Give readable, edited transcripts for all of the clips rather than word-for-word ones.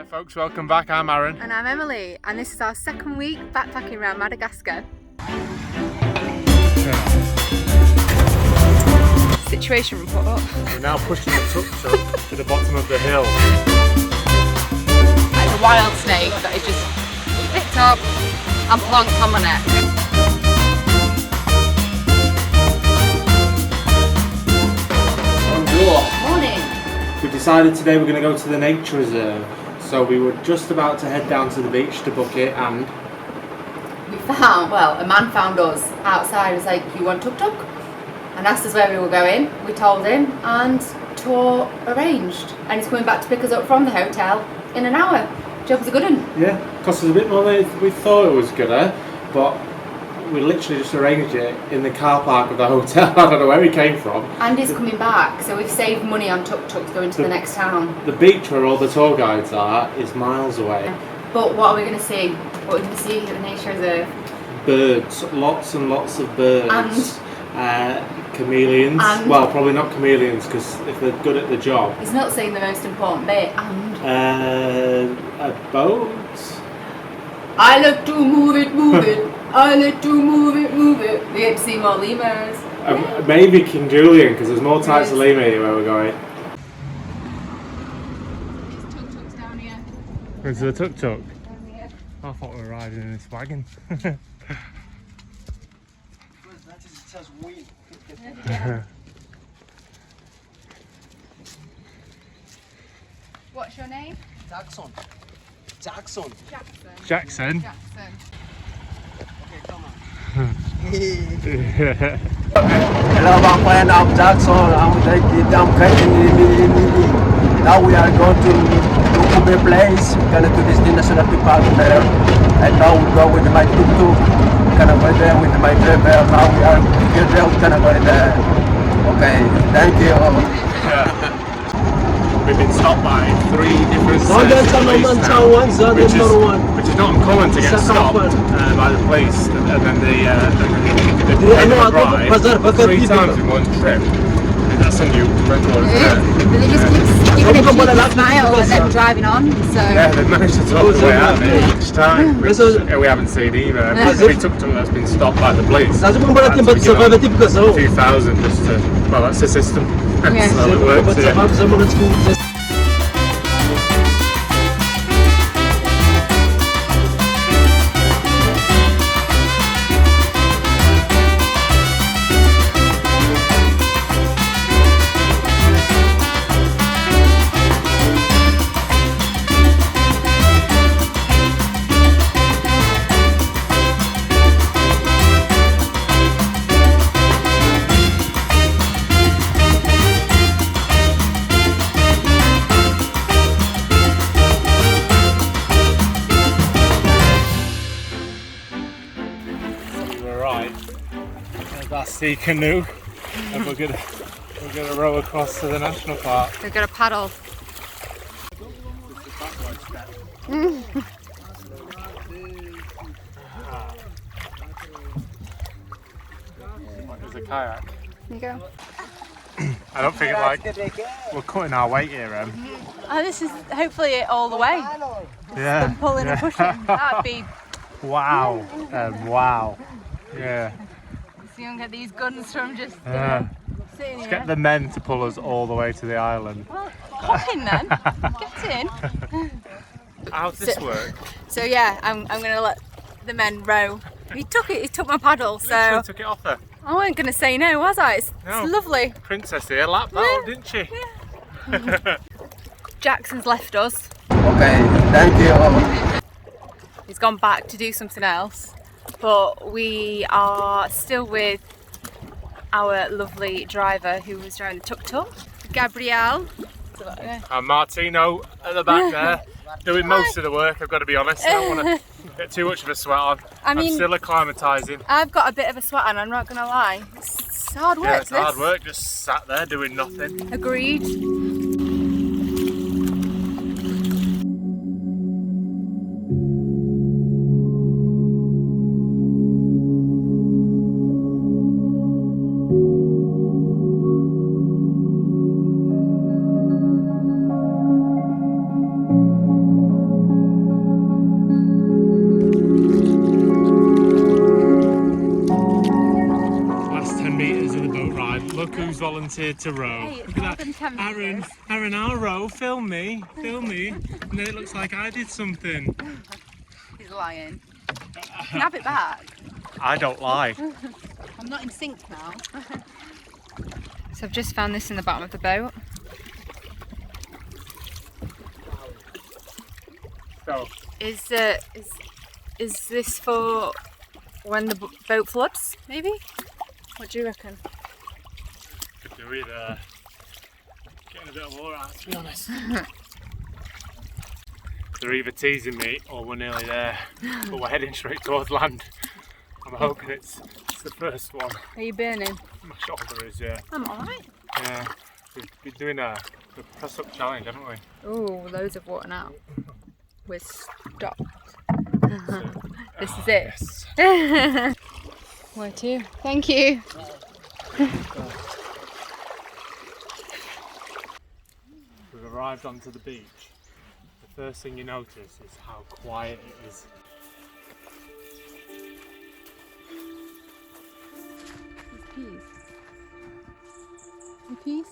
folks, welcome back. I'm Aaron. And I'm Emily, and this is our second week backpacking around Madagascar. Situation report. We're now pushing the tuk-tuk to the bottom of the hill. Like a wild snake that is just picked up and plonked on my neck. Morning. We've decided today we're going to go to the nature reserve. So we were just about to head down to the beach to book it, and We found, well, a man found us outside. He was like, "You want tuk-tuk?" And asked us where we were going. We told him, and tour arranged. And he's coming back to pick us up from the hotel in an hour. Job's a good one. yeah, cost us a bit more than we thought it was gonna, but we literally just arranged it in the car park of the hotel. I don't know where he came from. And he's coming back, so we've saved money on tuk-tuks going to the next town. The beach where all the tour guides are is miles away. But what are we going to see? What are we going to see at the nature reserve? Birds, lots and lots of birds. Chameleons. And well, probably not chameleons, because if they're good at the job. he's not saying the most important bit. And A boat. I like to move it, move it. I like to move it, move it. We get to see more lemurs. Maybe King Julian, because there's more types of lemur here where we're going. There's tuk-tuks down here. Is there a tuk-tuk? I thought we were riding in this wagon. What's your name? Jackson. Jackson. Jackson? Jackson. Okay, come on. Yeah. Hello, my friend. I'm Jackson. I'm getting Now we are going to Lokobe place. We're gonna do this national park there. And now we go with my tuk-tuk. We're gonna go there with my driver. Now we are together. We're gonna go there. Okay, thank you. We've been stopped by 3 different sets of police now, which is not uncommon to get stopped by the police, and then they take a ride 3 times in one trip. That's a new record, isn't it? But they just keep giving a cheeky smile and then driving on, so... Yeah, they've managed to talk the way out of it each time, which we haven't seen either. Every tuk-tuk that's been stopped by the police. 2,000 just to... Well, that's the system. That's how it works, yeah. That's the canoe, and we're gonna row across to the national park. We've got a paddle. There's a kayak. There you go. I don't think we're cutting our weight here, Oh, this is hopefully it all the way. Yeah. Pulling and pushing. That'd be... Wow. Wow. Yeah. So you can get these guns from just sitting Let's here. get the men to pull us all the way to the island. Well, hop in then. Get in. How does this work? So yeah, I'm gonna let the men row. He took my paddle, so Literally took it off her. I wasn't gonna say no, was I? It's lovely. Princess here lapped that one, didn't she? Yeah. Jackson's left us. Okay, thank you. He's gone back to do something else, but we are still with our lovely driver who was driving the tuk-tuk, Gabrielle. And Martino at the back there, doing most of the work, I've got to be honest. I don't want to get too much of a sweat on. I'm still acclimatising. I've got a bit of a sweat on, I'm not going to lie. It's hard work. Yeah, it's hard work, just sat there doing nothing. Agreed. volunteered to row. Hey, it's Look at more that. than 10 Aaron, minutes. Aaron, I'll row. Film me. Film me. And then it looks like I did something. He's lying. You can have it back. I don't lie. I'm not in sync now. So I've just found this in the bottom of the boat. So, Is this for when the boat floods, maybe? What do you reckon? could do with getting a bit of water out, to be honest. They're either teasing me or we're nearly there, but we're heading straight towards land. I'm hoping it's the first one. Are you burning? My shoulder is, yeah. I'm alright. Yeah, we've been doing a press up challenge, haven't we? Ooh, loads of water now. We're stopped. This is it. Yes. Where to? Thank you. We've arrived onto the beach. The first thing you notice is how quiet it is. Peas. Peas?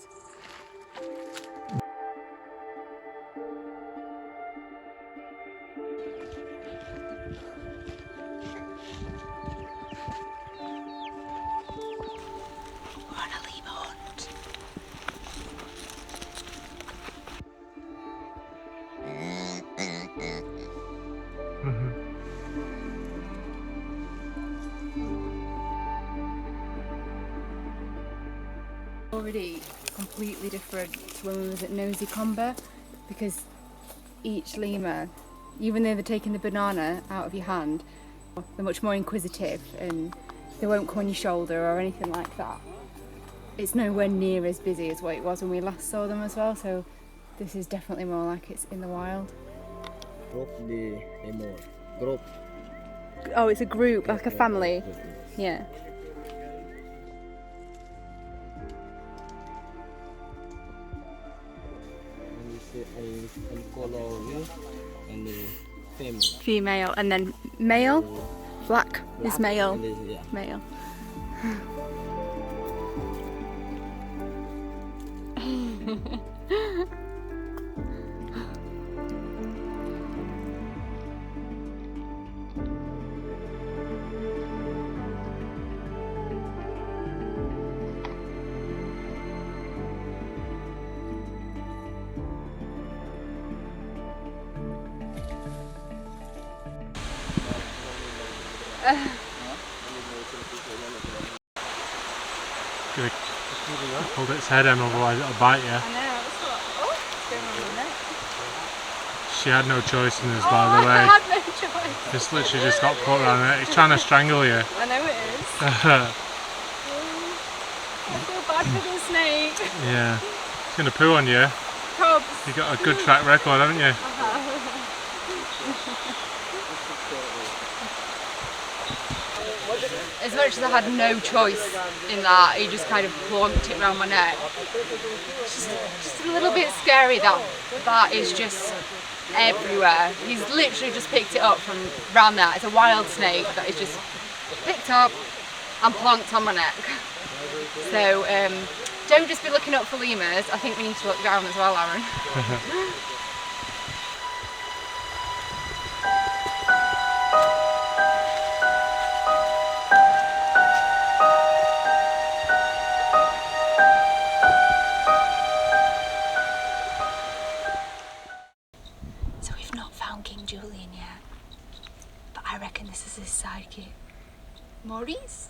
Already completely different to when we was at Nosy Comber, because each lemur, even though they're taking the banana out of your hand, they're much more inquisitive and they won't come on your shoulder or anything like that. It's nowhere near as busy as what it was when we last saw them as well, so this is definitely more like it's in the wild. Group the lemur. Group. Oh, it's a group, like a family. Yeah. And color and female. Female, and then male, black is male. And this, yeah. Male. Good. Hold its head in, otherwise it'll bite you. I know, I just thought, oh, it's going on the neck. She had no choice in this, by the way. I had no choice. This literally just got put around it. It's trying to strangle you. I know it is. I feel bad for the snake. Yeah. It's going to poo on you. Probs. You've got a good track record, haven't you? As much as I had no choice in that, he just kind of plonked it around my neck. Just a little bit scary that is just everywhere. He's literally just picked it up from around there. It's a wild snake that is just picked up and plonked on my neck. So don't just be looking up for lemurs. I think we need to look down as well, Aaron. So we've not found King Julian yet, but I reckon this is his sidekick. Maurice?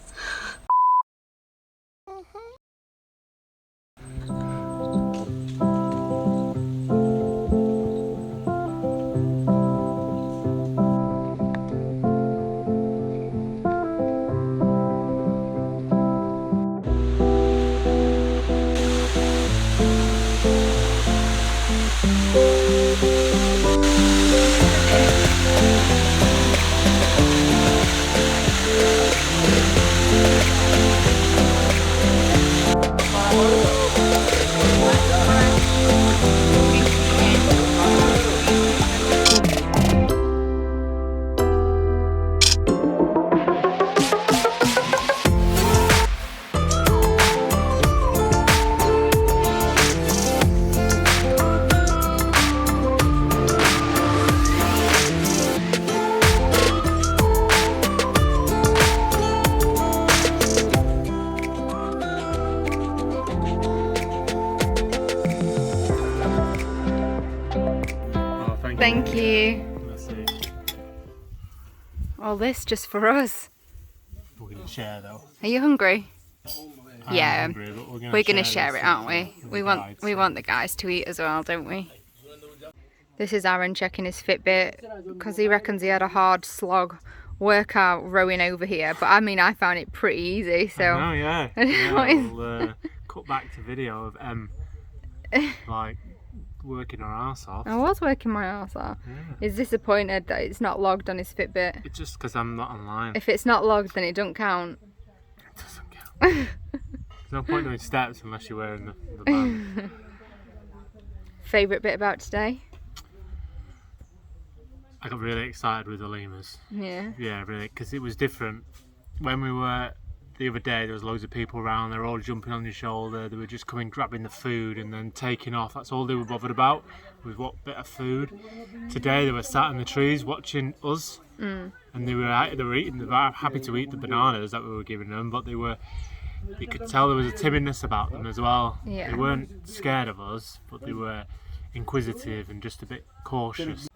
Thank you. All this just for us. We're going to share though. Are you hungry? Yeah, hungry, but we're gonna share it, aren't we? We want the guys to eat as well, don't we? This is Aaron checking his Fitbit because he reckons he had a hard slog workout rowing over here. But I mean, I found it pretty easy. So. Oh yeah. We'll cut back to video of like working our arse off. I was working my arse off. Yeah. He's disappointed that it's not logged on his Fitbit. It's just because I'm not online. If it's not logged, then it don't count. It doesn't count. There's no point doing steps unless you're wearing the band. Favourite bit about today? I got really excited with the lemurs. Yeah. Yeah, really, because it was different. When we were the other day, there was loads of people around. They were all jumping on your shoulder. They were just coming, grabbing the food, and then taking off. That's all they were bothered about, was what bit of food. Today, they were sat in the trees watching us, and they were eating. They were happy to eat the bananas that we were giving them, but you could tell there was a timidness about them as well. Yeah. They weren't scared of us, but they were inquisitive and just a bit cautious.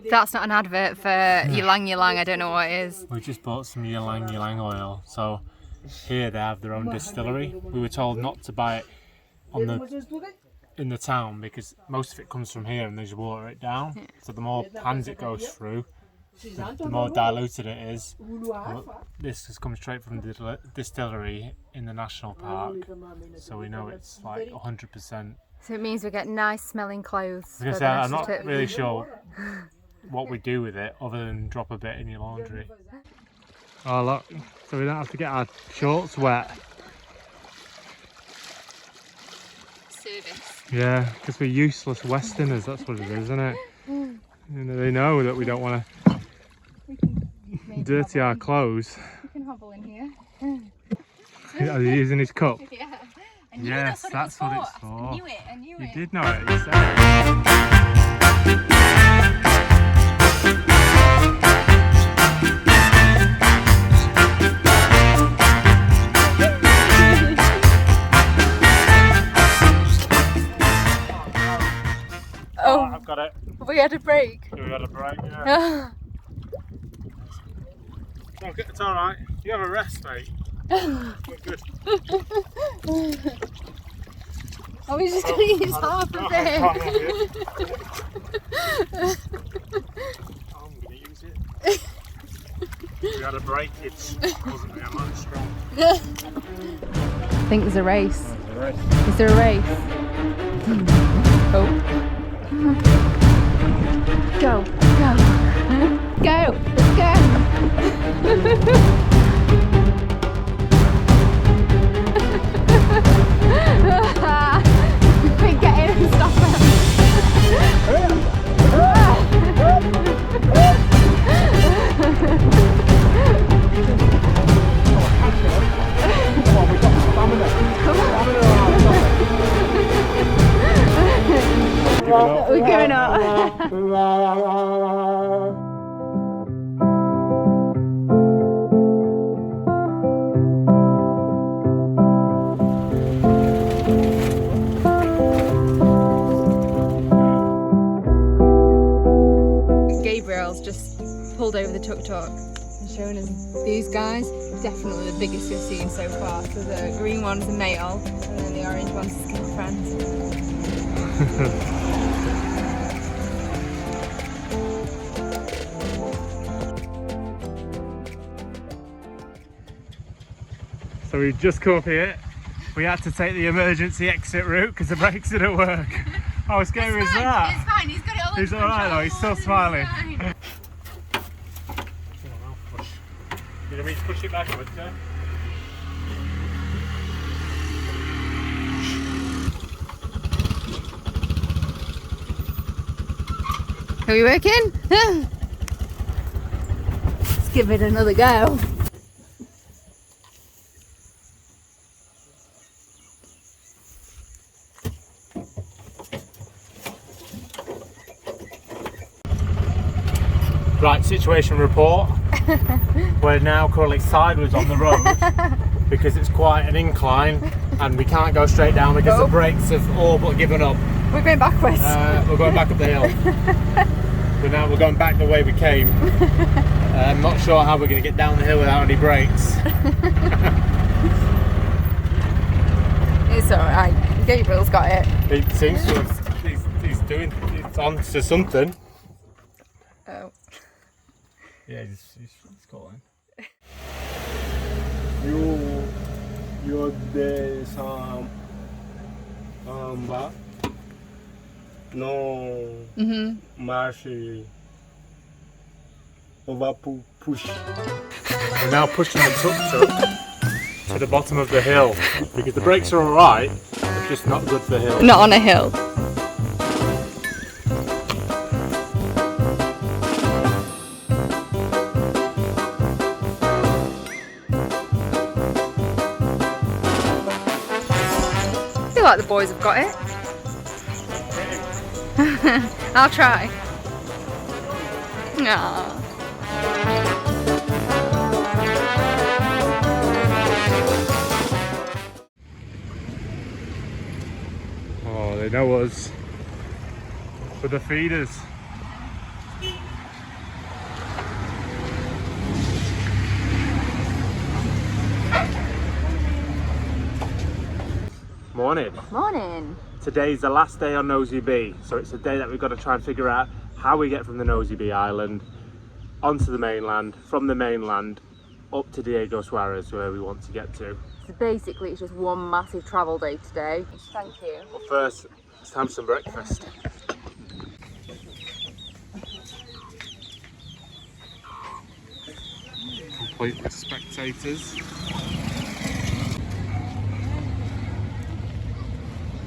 That's not an advert for ylang ylang, I don't know what it is. We just bought some ylang oil. So here they have their own distillery. We were told not to buy it in the town because most of it comes from here and they just water it down. Yeah. So the more pans it goes through, the more diluted it is. But this has come straight from the distillery in the national park, so we know it's like 100%. So it means we get nice smelling clothes. I'm not really sure what we do with it other than drop a bit in your laundry. Oh look, so we don't have to get our shorts wet. Service. Yeah, because we're useless Westerners, that's what it is, isn't it? You know, they know that we don't want to dirty our clothes. You can hobble in here. Are you using his cup? Yeah. Yes, that's what it's for. I knew it. You did know it, you said it. Oh, I've got it. We had a break. We had a break, yeah. Okay, it's alright. You have a rest, mate. We're good. Are we just going to use half of it? I'm going to use it. We had a breakage, wasn't we? I'm not strong. I think there's a race. There's a race. Is there a race? Oh. Go, go, let's go. Quick, get in and stop him. We're going up. Gabriel's just pulled over the tuk-tuk and showing us these guys. Definitely the biggest we've seen so far. So the green one's a male and then the orange one's his girlfriend. So we've just come up here. We had to take the emergency exit route because the brakes didn't work. How scary was that? It's fine, he's got it all He's alright though, he's still smiling. You want me to push it backwards, yeah? Are we working? Let's give it another go. Right, situation report. We're now currently sideways on the road because it's quite an incline and we can't go straight down because the brakes have all but given up. We're going backwards. We're going back up the hill. But now we're going back the way we came. I'm not sure how we're going to get down the hill without any brakes. It's alright. Gabriel's got it. He seems to he's on to something. Oh. Yeah, he's calling. You de samba no marche over push. We're now pushing the tuk-tuk to the bottom of the hill because the brakes are alright, they're just not good for the hill. Not on a hill. I feel like the boys have got it. I'll try. Aww. Oh, they know us for the feeders. Morning. Morning. Today's the last day on Nosy Be, so it's a day that we've got to try and figure out how we get from the Nosy Be Island onto the mainland, from the mainland up to Diego Suarez, where we want to get to. So basically it's just one massive travel day today. Thank you. But first, it's time for some breakfast. Complete with spectators.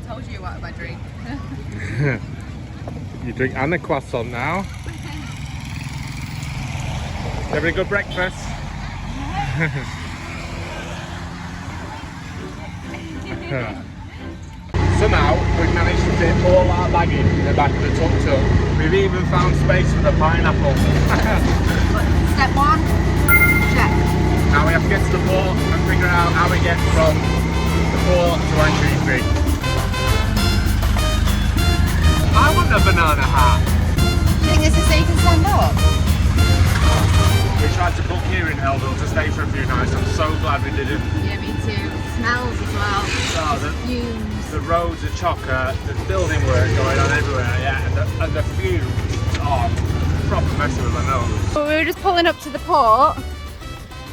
Told you what I drink. You drink and a croissant now. Having a good breakfast. Somehow we've managed to fit all our baggage in the back of the tuk-tuk. We've even found space for the pineapple. Step one, check. Now we have to get to the port and figure out how we get from the port to Antsiranana. I want a banana hat. Do you think this is so you can stand up? We tried to book here in Heldal to stay for a few nights. I'm so glad we didn't. Yeah, me too. It smells as well. Oh, Fumes. the roads are chocker, there's building work going on everywhere, yeah, and the fumes are proper messing with my nose. We were just pulling up to the port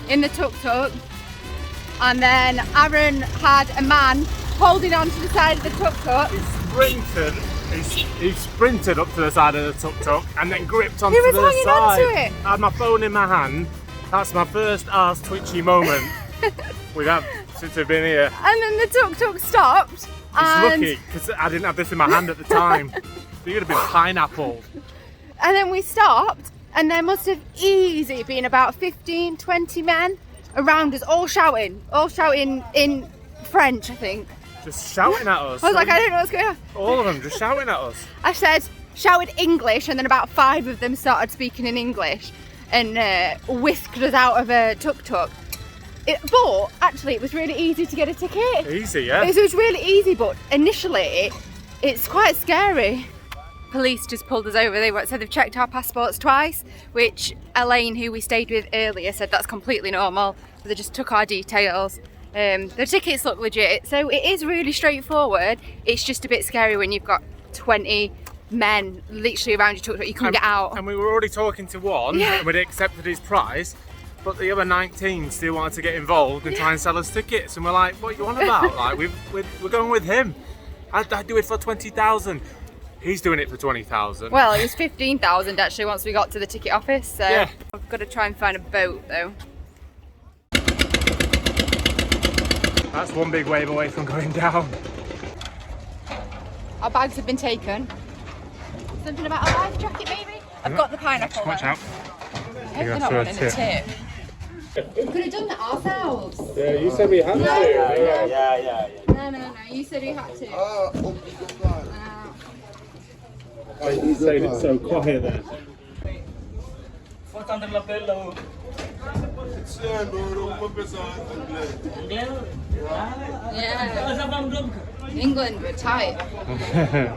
in the tuk-tuk, and then Aaron had a man holding on to the side of the tuk-tuk. He sprinted up to the side of the tuk-tuk and then gripped onto He was the hanging side. onto it. I had my phone in my hand. That's my first arse twitchy moment we've had since we've been here. And then the tuk-tuk stopped. It's And lucky because I didn't have this in my hand at the time. So you'd have been pineappled. And then we stopped, and there must have easily been about 15, 20 men around us, all shouting in French, I think. Just shouting at us. I was like, I don't know what's going on. All of them just shouting at us. I shouted English, and then about 5 of them started speaking in English and whisked us out of a tuk-tuk. But actually, it was really easy to get a ticket. Easy, yeah? It was really easy, but initially, it's quite scary. Police just pulled us over. They said they've checked our passports twice, which Elaine, who we stayed with earlier, said that's completely normal. But they just took our details. The tickets look legit, so it is really straightforward. It's just a bit scary when you've got 20 men literally around your tuk-tuk. You can't get out. And we were already talking to one, Yeah. and we'd accepted his price, but the other 19 still wanted to get involved and try and sell us tickets. And we're like, what are you on about? Like, we're going with him. I'd do it for 20,000. He's doing it for 20,000. Well, it was 15,000 actually once we got to the ticket office, so Yeah. I've got to try and find a boat though. That's one big wave away from going down. Our bags have been taken. Something about a life jacket maybe? I've got the pineapple. Watch out. I hope they're not wanting a tip. We could have done that ourselves. Yeah, you said we had to. Yeah. No, you said we had to. Why are you saying it so quiet there? Yeah. England were tight.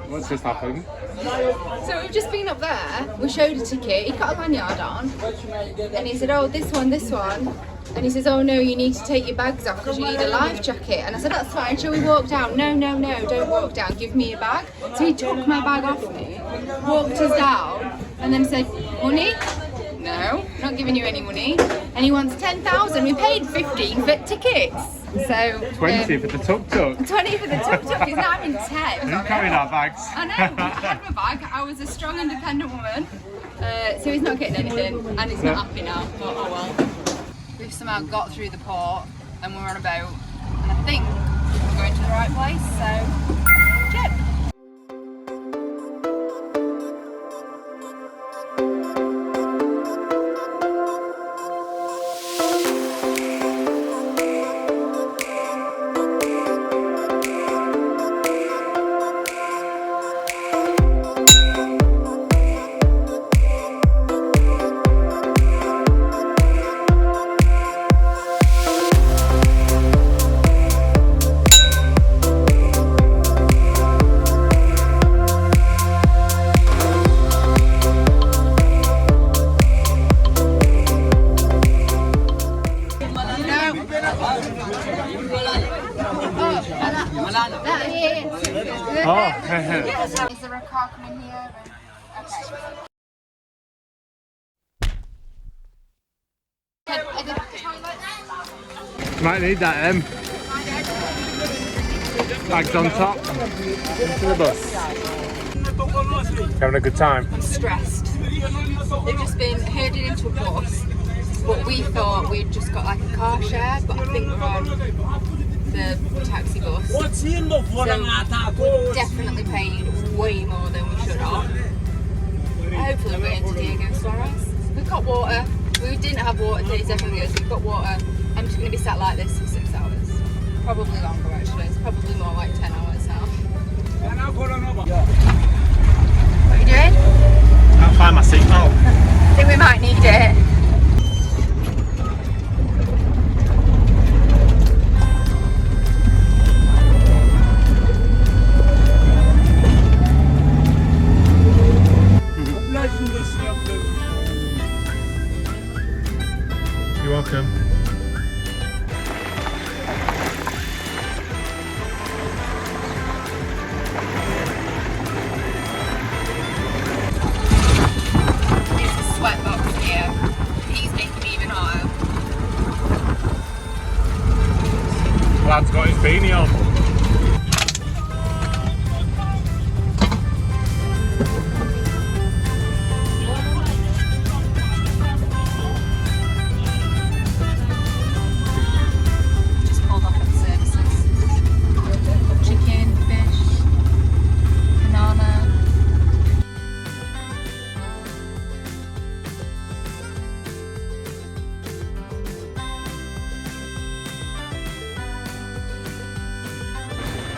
What's just happened? So we've just been up there, we showed a ticket, he got a lanyard on, and he said, oh, this one, and he says, oh no, you need to take your bags off because you need a life jacket. And I said, that's fine, shall we walk down? No, don't walk down, give me your bag. So he took my bag off me, walked us down, and then said, money? No, not giving you any money. And he wants 10,000, we paid 15 for tickets. So 20 for the tuk-tuk. 20 for the tuk-tuk, he's not having 10. Who's carrying our bags? I know, I had my bag, I was a strong independent woman. So he's not getting anything, and he's not happy now, but oh well. We've somehow got through the port, and we're on a boat, and I think we're going to the right place, so chip. Is there a car coming here? Okay. Might need that, bags on top. Into the bus. Having a good time? I'm stressed. They've just been herded into a bus, but we thought we'd just got like a car share, but I think we're on the taxi bus. So we definitely paid way more than we should have. Hopefully we're into Diego Suarez. We've got water. We didn't have water 30 seconds ago, so we've got water. I'm just going to be sat like this for 6 hours. Probably longer actually. It's probably more like 10 hours now. What are you doing? Can't find my seatbelt. I think we might need it. You're welcome. It's a sweatbox here. He's making me even hotter. Lad's got his beanie on.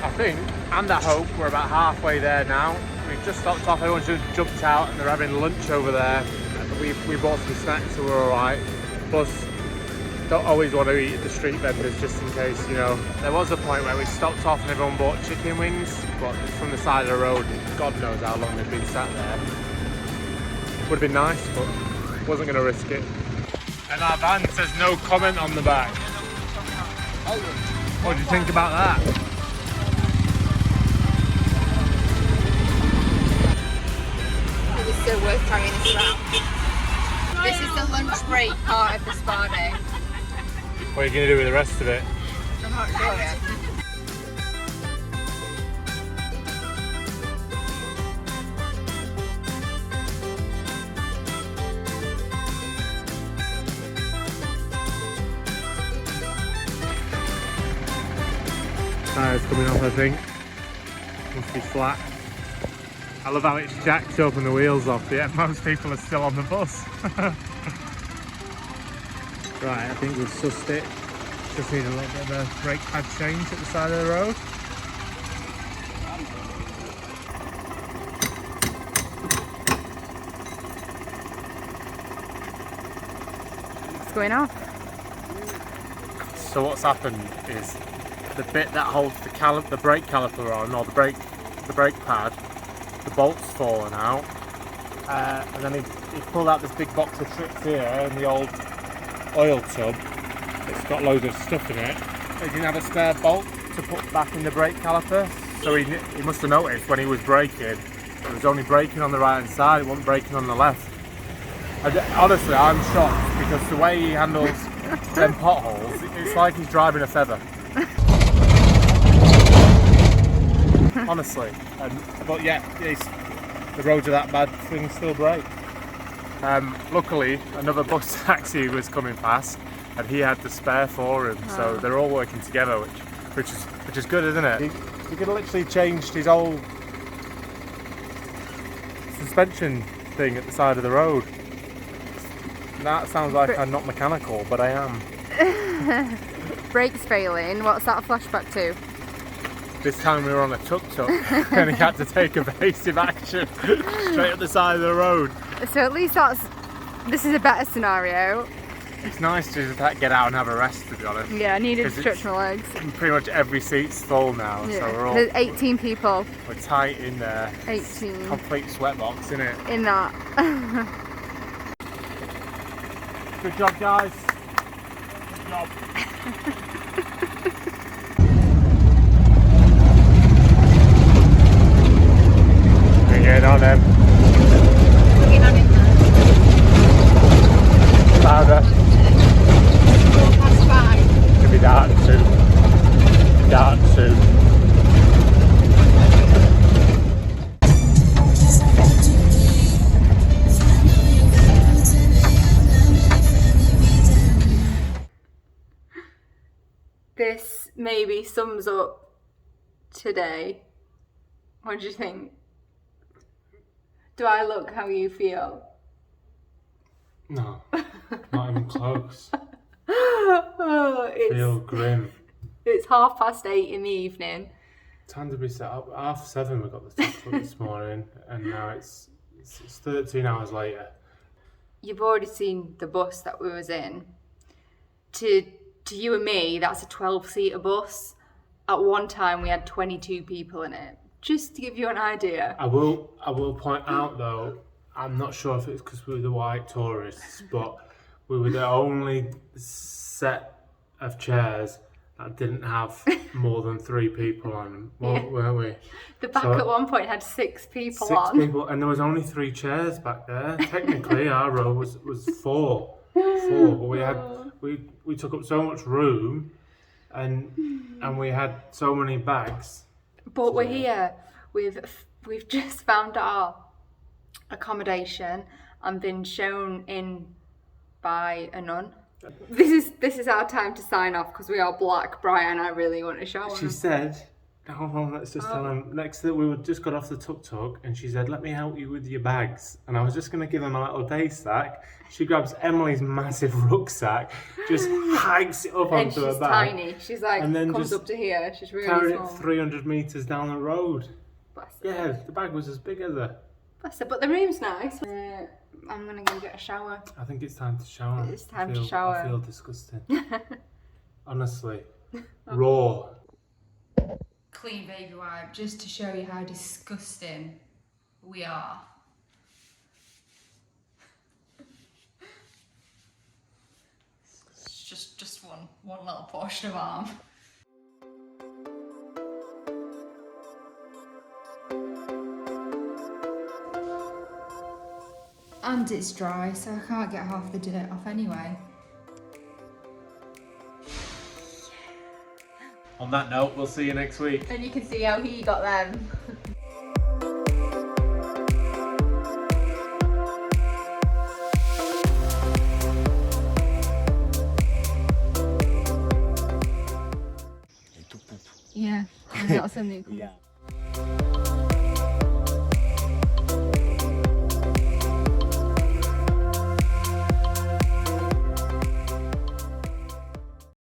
I think, and I hope, we're about halfway there now. We've just stopped off, everyone's just jumped out and they're having lunch over there. We bought some snacks, so we're alright. Plus, don't always want to eat at the street vendors just in case, you know. There was a point where we stopped off and everyone bought chicken wings, but it's from the side of the road. God knows how long they've been sat there. Would have been nice, but wasn't going to risk it. And our van says no comment on the back. What do you think about that? So worth carrying this around. This is the lunch break part of the spa day. What are you going to do with the rest of it? I'm not sure yet. Tyres coming off, I think. Must be flat. I love how it's jacked up and the wheels off, yet most people are still on the bus. Right, I think we've sussed it. Just need a little bit of a brake pad change at the side of the road. What's going on? So what's happened is the bit that holds the brake caliper on, or the brake pad, the bolt's fallen out, and then he pulled out this big box of tricks here in the old oil tub. It's got loads of stuff in it. He didn't have a spare bolt to put back in the brake caliper, so he must have noticed when he was braking, it was only braking on the right hand side, it wasn't braking on the left. Honestly, I'm shocked because the way he handles them potholes, it's like he's driving a feather. Honestly, but yeah, the roads are that bad, things still break. Luckily, another bus taxi was coming past, and he had the spare for him, so they're all working together, which is good, isn't it? He could have literally changed his whole suspension thing at the side of the road. That sounds like I'm not mechanical, but I am. Brakes failing, what's that a flashback to? This time we were on a tuk-tuk and he had to take evasive action straight up the side of the road. So at least this is a better scenario. It's nice to just get out and have a rest, to be honest. Yeah, I needed to stretch my legs. Pretty much every seat's full now, yeah. So we're all... There's 18 people. We're tight in there. 18. Complete sweatbox, isn't it? In that. Good job, guys. Good job. We're getting on him. We're getting on him now. Louder. 5:15. Could be dark soon. Dark soon. This maybe sums up today. What do you think? Do I look how you feel? No, not even close. Oh, Feel grim. It's 8:30 in the evening. Time to be set up. 7:30 we got the stuff up this morning, and now it's 13 hours later. You've already seen the bus that we was in. To you and me, that's a 12-seater bus. At one time, we had 22 people in it. Just to give you an idea. I will point out though, I'm not sure if it's because we were the white tourists, but we were the only set of chairs that didn't have more than 3 people on them, weren't we? The back at one point had 6 people on. 6 people, and there was only 3 chairs back there. Technically, our row was 4, but we took up so much room, and we had so many bags. But we're here. We've just found our accommodation and been shown in by a nun. This is our time to sign off because we are black. Brian, I really want to shower. She said, hold on, let's just tell him. Next that we just got off the tuk-tuk, and she said, let me help you with your bags. And I was just going to give him a little day sack. She grabs Emily's massive rucksack, just hikes it up onto her bag. And she's tiny. She's like, and then comes just up to here. She's really carried small. it 300 metres down the road. Bless her. Yeah, the bag was as big as her. Bless her. But the room's nice. I'm going to go get a shower. I think it's time to shower. It's time to shower. I feel disgusting. Honestly. Raw. Clean baby wipe, just to show you how disgusting we are. It's just one little portion of arm. And it's dry, so I can't get half the dirt off anyway. On that note, we'll see you next week. And you can see how he got them. Yeah, and that's something. Yeah.